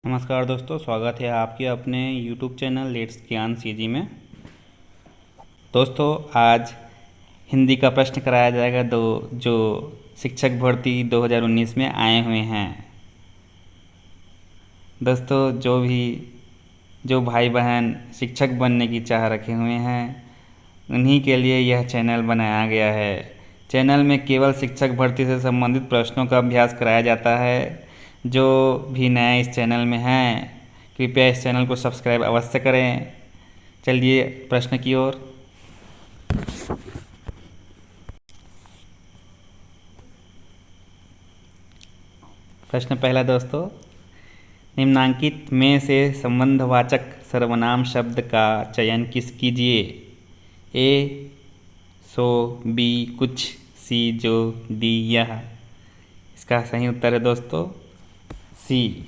नमस्कार दोस्तों, स्वागत है आपके अपने YouTube चैनल लेट्स ज्ञान सीजी में। दोस्तों, आज हिंदी का प्रश्न कराया जाएगा जो शिक्षक भर्ती 2019 में आए हुए हैं। दोस्तों, जो भाई बहन शिक्षक बनने की चाह रखे हुए हैं उन्हीं के लिए यह चैनल बनाया गया है। चैनल में केवल शिक्षक भर्ती से संबंधित प्रश्नों का अभ्यास कराया जाता है। जो भी नए इस चैनल में हैं कृपया इस चैनल को सब्सक्राइब अवश्य करें। चलिए प्रश्न की ओर। प्रश्न पहला दोस्तों, निम्नांकित में से संबंधवाचक सर्वनाम शब्द का चयन कीजिए। ए सो, बी कुछ, सी जो, डी यह। इसका सही उत्तर है दोस्तों सी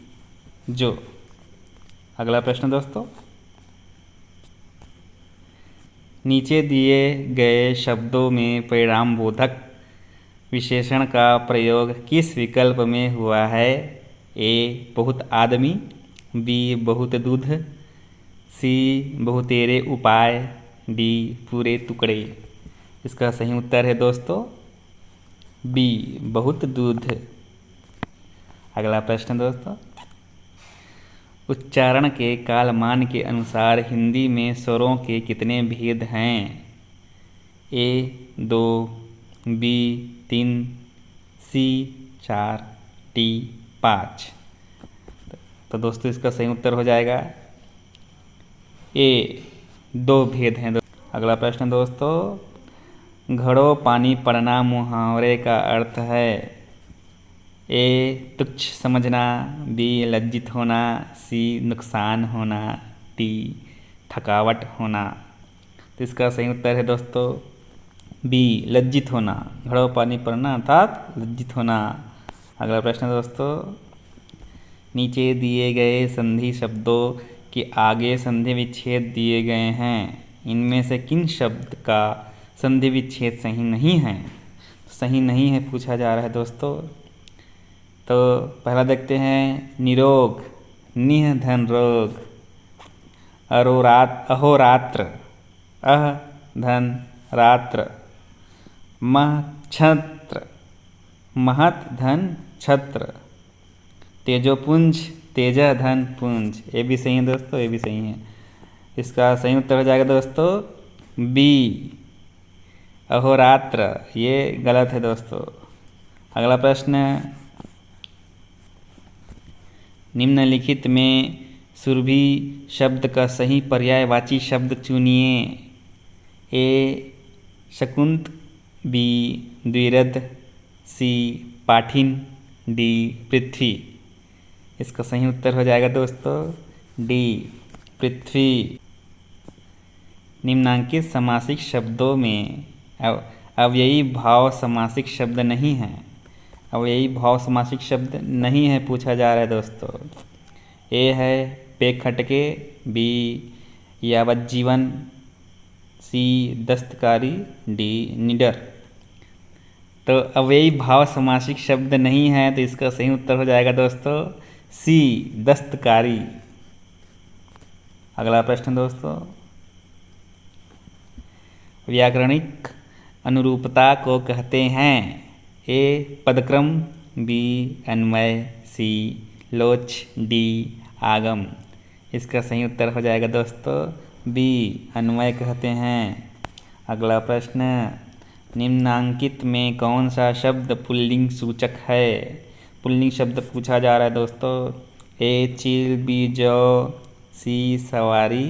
जो। अगला प्रश्न दोस्तों, नीचे दिए गए शब्दों में परिणामबोधक विशेषण का प्रयोग किस विकल्प में हुआ है? ए बहुत आदमी, बी बहुत दूध, सी बहुतेरे उपाय, डी पूरे टुकड़े। इसका सही उत्तर है दोस्तों बी बहुत दूध। अगला प्रश्न दोस्तों, उच्चारण के कालमान के अनुसार हिंदी में स्वरों के कितने भेद हैं? ए 2, बी 3, सी 4, डी 5। तो दोस्तों इसका सही उत्तर हो जाएगा ए 2 भेद हैं। अगला प्रश्न दोस्तों, घड़ों पानी पड़ना मुहावरे का अर्थ है? ए तुच्छ समझना, बी लज्जित होना, सी नुकसान होना, डी थकावट होना। तो इसका सही उत्तर है दोस्तों बी लज्जित होना। घड़ों पानी पड़ना अर्थात लज्जित होना। अगला प्रश्न दोस्तों, नीचे दिए गए संधि शब्दों के आगे संधि विच्छेद दिए गए हैं। इनमें से किन शब्द का संधि विच्छेद सही नहीं है? सही नहीं है पूछा जा रहा है दोस्तों। तो पहला देखते हैं, निरोग, निह धन रोग, अहोरात्र, अह धन रात्र, मह छत्र, महत धन छत्र, तेजोपुंज, तेज धन पुंज। ये भी सही है दोस्तों, ये भी सही है। इसका सही उत्तर हो जाएगा दोस्तों बी अहोरात्र। ये गलत है दोस्तों। अगला प्रश्न, निम्नलिखित में सुरभि शब्द का सही पर्यायवाची शब्द चुनिए। ए शकुंत, बी द्विरथ, सी पाठिन, डी पृथ्वी। इसका सही उत्तर हो जाएगा दोस्तों डी पृथ्वी। निम्नांकित समासिक शब्दों में अव्ययी भाव समासिक शब्द नहीं है। अव्ययी भाव समासिक शब्द नहीं है पूछा जा रहा है दोस्तों। ए है पे खटके, बी यावज्जीवन, सी दस्तकारी, डी निडर। तो अव्ययी भाव समासिक शब्द नहीं है तो इसका सही उत्तर हो जाएगा दोस्तों सी दस्तकारी। अगला प्रश्न दोस्तों, व्याकरणिक अनुरूपता को कहते हैं? ए पदक्रम, बी अन्वय, सी लोच, डी आगम। इसका सही उत्तर हो जाएगा दोस्तों बी अन्वय कहते हैं। अगला प्रश्न, निम्नांकित में कौन सा शब्द पुल्लिंग सूचक है? पुल्लिंग शब्द पूछा जा रहा है दोस्तों। ए चील, बी जौ, सी सवारी,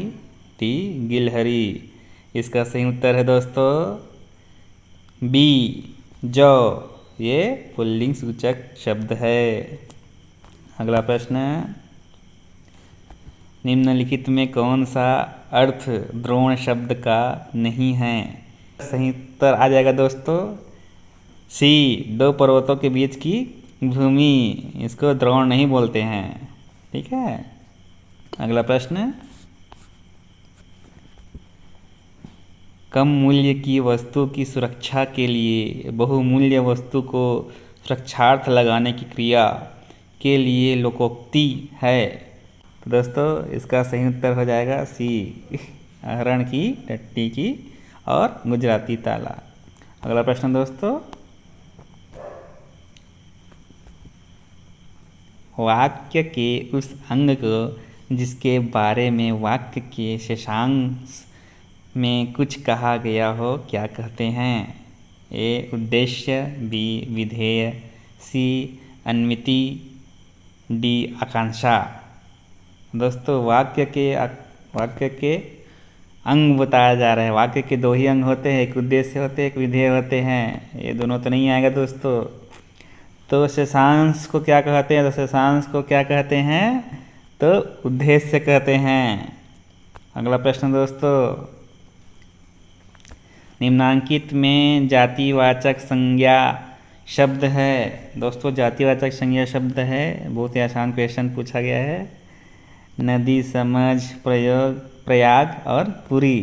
डी गिलहरी। इसका सही उत्तर है दोस्तों बी जौ। ये पुल्लिंग सूचक शब्द है। अगला प्रश्न, निम्नलिखित में कौन सा अर्थ द्रोण शब्द का नहीं है? सही उत्तर आ जाएगा दोस्तों सी 2 पर्वतों के बीच की भूमि। इसको द्रोण नहीं बोलते हैं। ठीक है। अगला प्रश्न, कम मूल्य की वस्तु की सुरक्षा के लिए बहुमूल्य वस्तु को सुरक्षार्थ लगाने की क्रिया के लिए लोकोक्ति है। तो दोस्तों इसका सही उत्तर हो जाएगा सी, हरण की, टट्टी की और गुजराती ताला। अगला प्रश्न दोस्तों, वाक्य के उस अंग को जिसके बारे में वाक्य के शेषांश में कुछ कहा गया हो क्या कहते हैं? ए उद्देश्य, बी विधेय, सी अन्विति, डी आकांक्षा। दोस्तों वाक्य के अंग बताया जा रहा है। वाक्य के दो ही अंग होते हैं, एक उद्देश्य होते हैं, एक विधेय होते हैं। ये दोनों तो नहीं आएगा दोस्तों। तो शेषांश को क्या कहते हैं? तो शेषांश को क्या कहते हैं? तो उद्देश्य कहते हैं। अगला प्रश्न दोस्तों, निम्नांकित में जातिवाचक संज्ञा शब्द है। दोस्तों जातिवाचक संज्ञा शब्द है, बहुत ही आसान क्वेश्चन पूछा गया है। नदी, समझ, प्रयोग, प्रयाग और पुरी।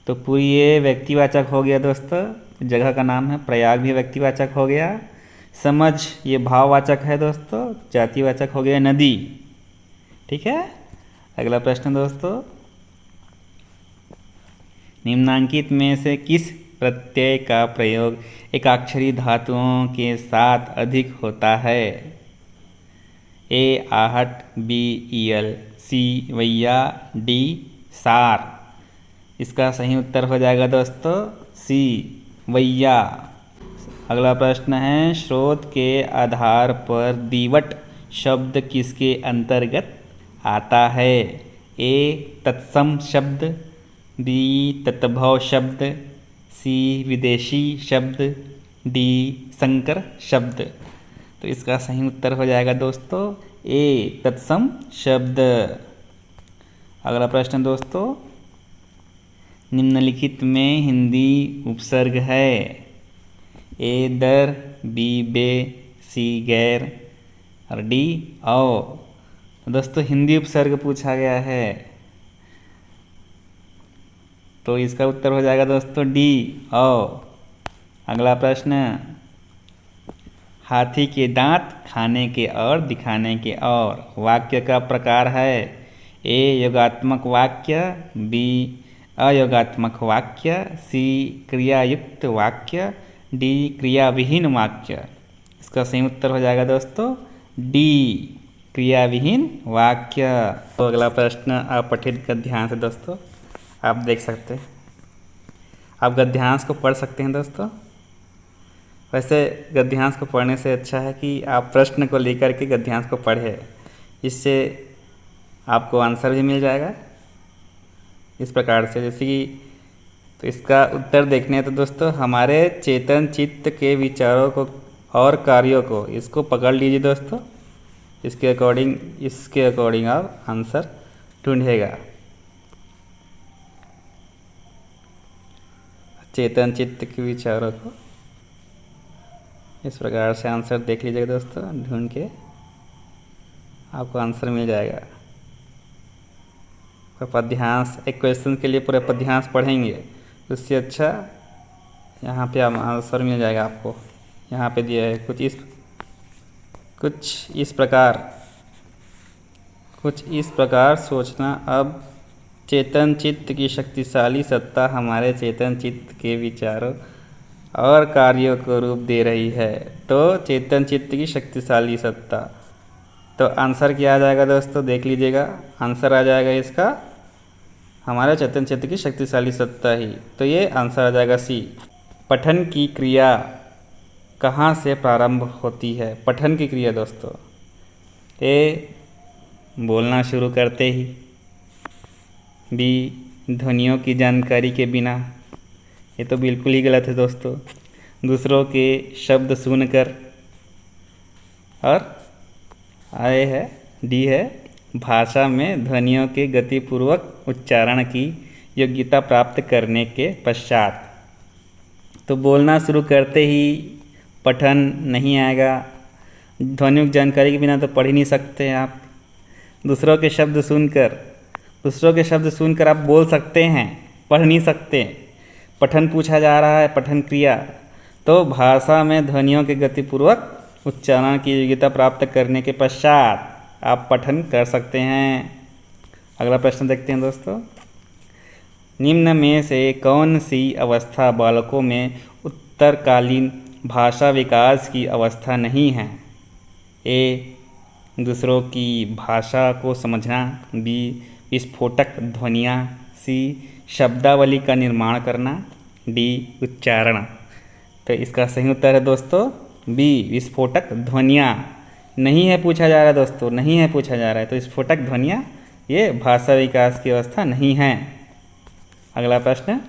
तो पुरी ये व्यक्तिवाचक हो गया दोस्तों, जगह का नाम है। प्रयाग भी व्यक्तिवाचक हो गया। समझ ये भाववाचक है दोस्तों, जातिवाचक हो गया नदी। ठीक है। अगला प्रश्न दोस्तों, निम्नांकित में से किस प्रत्यय का प्रयोग एकाक्षरी धातुओं के साथ अधिक होता है? ए आहट, बी ईयल, सी वैया, डी सार। इसका सही उत्तर हो जाएगा दोस्तों सी वैया। अगला प्रश्न है, स्रोत के आधार पर दीवट शब्द किसके अंतर्गत आता है? ए तत्सम शब्द, बी तत्भव शब्द, सी विदेशी शब्द, डी संकर शब्द। तो इसका सही उत्तर हो जाएगा दोस्तों ए तत्सम शब्द। अगला प्रश्न दोस्तों, निम्नलिखित में हिंदी उपसर्ग है। ए दर, बी बे, सी गैर और डी औ। दोस्तों हिंदी उपसर्ग पूछा गया है, तो इसका उत्तर हो जाएगा दोस्तों डी औ। अगला प्रश्न, हाथी के दांत खाने के और दिखाने के और। वाक्य का प्रकार है। ए योगात्मक वाक्य, बी अयोगात्मक वाक्य, सी क्रियायुक्त वाक्य, डी क्रियाविहीन वाक्य। इसका सही उत्तर हो जाएगा दोस्तों डी क्रियाविहीन वाक्य। तो अगला प्रश्न आप पठित गद्यांश है दोस्तों, आप देख सकते हैं। आप गद्यांश को पढ़ सकते हैं दोस्तों। वैसे गद्यांश को पढ़ने से अच्छा है कि आप प्रश्न को लेकर के गद्यांश को पढ़ें, इससे आपको आंसर भी मिल जाएगा इस प्रकार से। जैसे कि तो इसका उत्तर देखने तो दोस्तों हमारे चेतन चित्त के विचारों को और कार्यों को इसको पकड़ लीजिए दोस्तों। इसके अकॉर्डिंग आप आंसर ढूंढेगा। चेतन चित्त के विचारों को इस प्रकार से आंसर देख लीजिएगा दोस्तों, ढूंढ के आपको आंसर मिल जाएगा। पद्यांश, एक क्वेश्चन के लिए पूरा पद्यांश पढ़ेंगे, उससे अच्छा यहाँ पे आंसर मिल जाएगा आपको। यहाँ पे दिया है कुछ इस प्रकार सोचना। अब चेतन चित्त की शक्तिशाली सत्ता हमारे चेतन चित्त के विचारों और कार्यों को रूप दे रही है। तो चेतन चित्त की शक्तिशाली सत्ता, तो आंसर क्या आ जाएगा दोस्तों, देख लीजिएगा। आंसर आ जाएगा इसका हमारे चेतन चित्त की शक्तिशाली सत्ता ही। तो ये आंसर आ जाएगा सी। पठन की क्रिया कहाँ से प्रारंभ होती है? पठन की क्रिया दोस्तों, ए बोलना शुरू करते ही, बी ध्वनियों की जानकारी के बिना, ये तो बिल्कुल ही गलत है दोस्तों। दूसरों के शब्द सुनकर, और आए है डी है भाषा में ध्वनियों के गतिपूर्वक उच्चारण की योग्यता प्राप्त करने के पश्चात। तो बोलना शुरू करते ही पठन नहीं आएगा, ध्वनियों की जानकारी के बिना तो पढ़ ही नहीं सकते आप। दूसरों के शब्द सुनकर आप बोल सकते हैं, पढ़ नहीं सकते। पठन पूछा जा रहा है, पठन क्रिया, तो भाषा में ध्वनियों के गतिपूर्वक उच्चारण की योग्यता प्राप्त करने के पश्चात आप पठन कर सकते हैं। अगला प्रश्न देखते हैं दोस्तों। निम्न में से कौन सी अवस्था बालकों में उत्तरकालीन भाषा विकास की अवस्था नहीं है? ए, दूसरों की भाषा को समझना, बी, विस्फोटक ध्वनियाँ, सी, शब्दावली का निर्माण करना, डी, उच्चारण। तो इसका सही उत्तर है दोस्तों बी, विस्फोटक ध्वनियाँ। नहीं है पूछा जा रहा है दोस्तों, नहीं है पूछा जा रहा है, तो विस्फोटक ध्वनियाँ ये भाषा विकास की अवस्था नहीं है। अगला प्रश्न,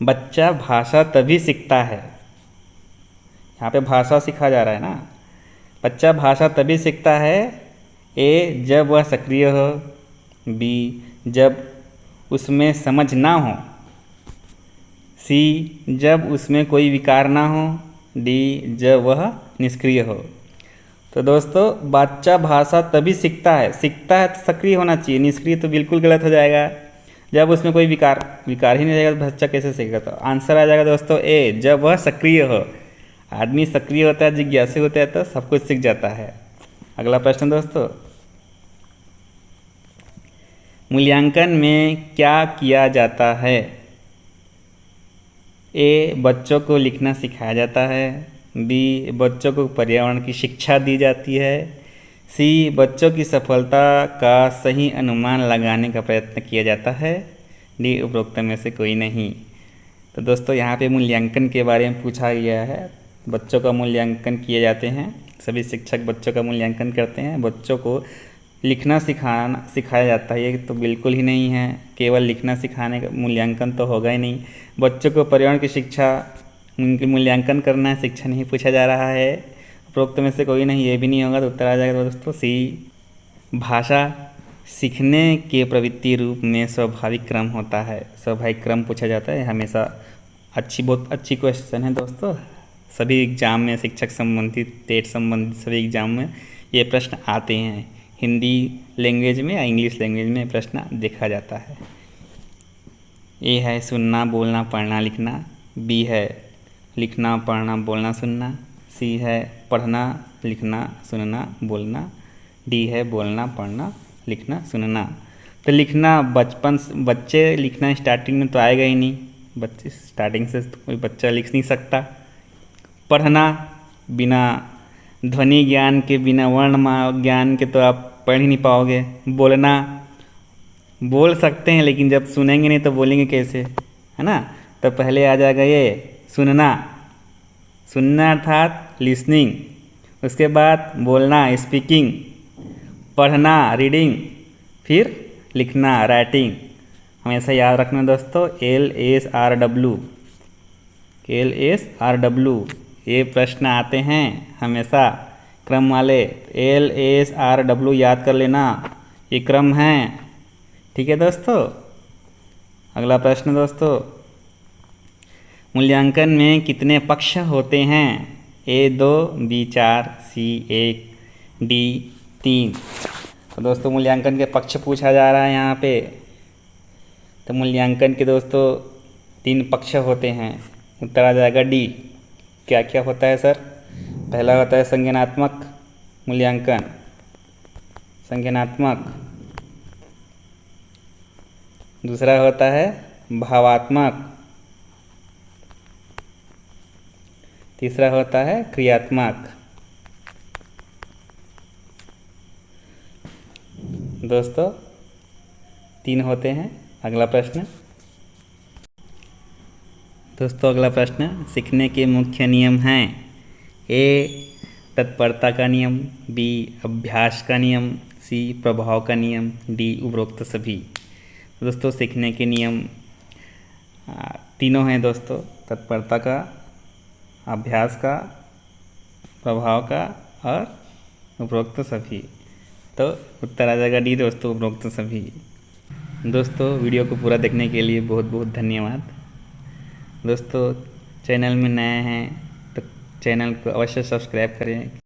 बच्चा भाषा तभी सीखता है, यहाँ पे भाषा सिखा जा रहा है ना। बच्चा भाषा तभी सीखता है, ए, जब वह सक्रिय हो, बी, जब उसमें समझ ना हो, सी, जब उसमें कोई विकार ना हो, डी, जब वह निष्क्रिय हो। तो दोस्तों बच्चा भाषा तभी सीखता है तो सक्रिय होना चाहिए, निष्क्रिय तो बिल्कुल गलत हो जाएगा। जब उसमें कोई विकार ही नहीं रहेगा तो बच्चा कैसे सीखेगा? तो आंसर आ जाएगा दोस्तों ए, जब वह सक्रिय हो। आदमी सक्रिय होता है, जिज्ञासु होता है तो सब कुछ सीख जाता है। अगला प्रश्न दोस्तों, मूल्यांकन में क्या किया जाता है? ए, बच्चों को लिखना सिखाया जाता है, बी, बच्चों को पर्यावरण की शिक्षा दी जाती है, सी, बच्चों की सफलता का सही अनुमान लगाने का प्रयत्न किया जाता है, डी, उपरोक्त में से कोई नहीं। तो दोस्तों यहाँ पे मूल्यांकन के बारे में पूछा गया है। बच्चों का मूल्यांकन किए जाते हैं, सभी शिक्षक बच्चों का मूल्यांकन करते हैं। बच्चों को लिखना सिखाया जाता है, ये तो बिल्कुल ही नहीं है। केवल लिखना सिखाने का मूल्यांकन तो होगा ही नहीं। बच्चों को पर्यावरण की शिक्षा, उनकी मूल्यांकन करना है, शिक्षा नहीं पूछा जा रहा है। उपरोक्त में से कोई नहीं, ये भी नहीं होगा, तो उत्तर आ जाएगा दोस्तों सी, भाषा सीखने के प्रवृत्ति रूप में स्वाभाविक क्रम होता है। स्वाभाविक क्रम पूछा जाता है हमेशा। बहुत अच्छी क्वेश्चन है दोस्तों। सभी एग्जाम में, शिक्षक संबंधित, टेट संबंधित सभी एग्जाम में ये प्रश्न आते हैं। हिंदी लैंग्वेज में या इंग्लिश लैंग्वेज में प्रश्न देखा जाता है। ए है सुनना, बोलना, पढ़ना, लिखना, बी है लिखना, पढ़ना, बोलना, सुनना, सी है पढ़ना, लिखना, सुनना, बोलना, डी है बोलना, पढ़ना, लिखना, सुनना। तो लिखना बच्चे लिखना स्टार्टिंग में तो आएगा ही नहीं, बच्चे स्टार्टिंग से तो कोई बच्चा लिख नहीं सकता। पढ़ना बिना ध्वनि ज्ञान के, बिना वर्ण ज्ञान के तो आप पढ़ ही नहीं पाओगे। बोलना बोल सकते हैं लेकिन जब सुनेंगे नहीं तो बोलेंगे कैसे, है ना। तो पहले आ जाएगा ये सुनना, सुनना अर्थात लिसनिंग, उसके बाद बोलना स्पीकिंग, पढ़ना रीडिंग, फिर लिखना राइटिंग। हमेशा याद रखना दोस्तों LSRW, LSRW ये प्रश्न आते हैं हमेशा क्रम वाले। LSRW याद कर लेना, ये क्रम है, ठीक है दोस्तों। अगला प्रश्न दोस्तों, मूल्यांकन में कितने पक्ष होते हैं? A2, B4, C1, D3। तो दोस्तों मूल्यांकन के पक्ष पूछा जा रहा है यहाँ पे। तो मूल्यांकन के दोस्तों 3 पक्ष होते हैं। उत्तर आ जाएगा डी। क्या क्या होता है सर? पहला होता है संज्ञानात्मक मूल्यांकन, संज्ञानात्मक। दूसरा होता है भावात्मक, तीसरा होता है क्रियात्मक। दोस्तों 3 होते हैं। अगला प्रश्न दोस्तों, अगला प्रश्न सीखने के मुख्य नियम हैं। ए, तत्परता का नियम, बी, अभ्यास का नियम, सी, प्रभाव का नियम, डी, उपरोक्त सभी। दोस्तों सीखने के नियम 3 हैं दोस्तों, तत्परता का, अभ्यास का, प्रभाव का और उपरोक्त सभी। तो उत्तर आ जाएगा डी दोस्तों, उपरोक्त सभी। दोस्तों वीडियो को पूरा देखने के लिए बहुत बहुत धन्यवाद। दोस्तों चैनल में नए हैं तो चैनल को अवश्य सब्सक्राइब करें।